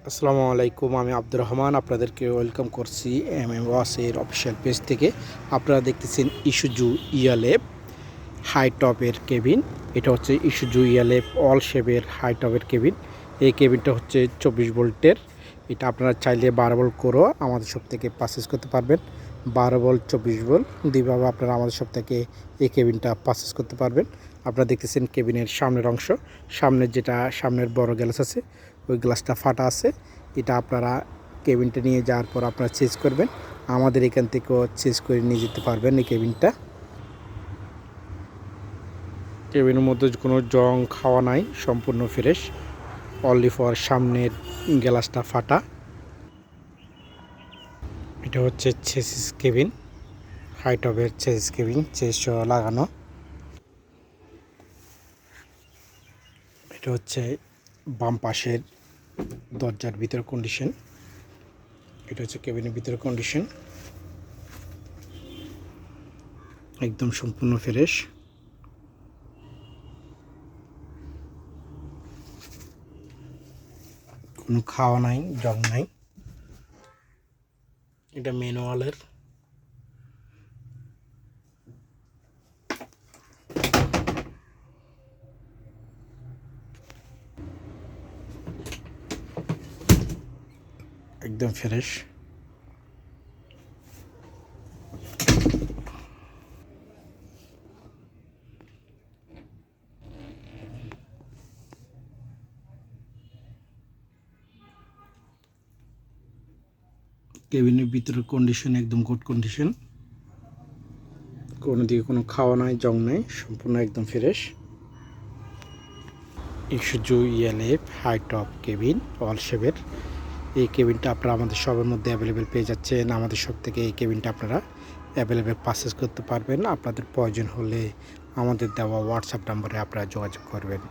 আসসালামু আলাইকুম, আমি আব্দুর রহমান আপনাদেরকে ওয়েলকাম করছি ওয়াসের অফিসিয়াল পেজ থেকে। আপনারা দেখতেছেন ইস্যুজু ইয়ালেপ হাই টপের কেবিন। এটা হচ্ছে ইস্যুজু ইয়ালেপ অল শেপের হাই টপের কেবিন। এই কেবিনটা হচ্ছে 24 ভোল্টের। এটা আপনারা চাইলে 12 ভোল্ট করেও আমাদের সব থেকে পারচেস করতে পারবেন। 12 ভোল্ট 24 ভোল্ট দুইভাবে আপনারা আমাদের সব থেকে এই কেবিনটা পারচেস করতে পারবেন। আপনারা দেখতেছেন কেবিনের সামনের অংশ, সামনের বড় গ্লাস আছে, ওই গ্লাসটা ফাটা আছে। এটা আপনারা কেবিনটা নিয়ে যাওয়ার পর আপনারা চেঞ্জ করবেন। আমাদের এখান থেকেও চেঞ্জ করে নিয়ে যেতে পারবেন এই কেবিনটা। কেবিনের মধ্যে কোনো জং খাওয়া নাই, সম্পূর্ণ ফ্রেশ। অনলি ফর সামনের গ্লাসটা ফাটা। এটা হচ্ছে চেসিস কেবিন, হাই টপের চেসিস কেবিন, চেস লাগানো। এটা হচ্ছে বাম পাশের দরজার ভিতর কন্ডিশন। এটা হচ্ছে কেবিনের ভিতরে কন্ডিশন, একদম সম্পূর্ণ ফ্রেশ। কোনো খাওয়া নাই, জং নাই। এটা ম্যানুয়ালের। একদম ফ্রেশ। কেবিনের ভিতরের কন্ডিশন একদম গুড কন্ডিশন, কোনো দিকে কোনো খাওয়া নাই, জং নাই, সম্পূর্ণ একদম ফ্রেশ। ইস্যুজু ইয়ালেপ হাই টপ কেবিন অল শেপের এই কেবিনটা আপনারা আমাদের সবের মধ্যে অ্যাভেলেবেল পেয়ে যাচ্ছেন। আমাদের সব থেকে এই কেবিনটা আপনারা অ্যাভেলেবেল পারচেস করতে পারবেন। আপনাদের প্রয়োজন হলে আমাদের দেওয়া হোয়াটসঅ্যাপ নম্বরে আপনারা যোগাযোগ করবেন।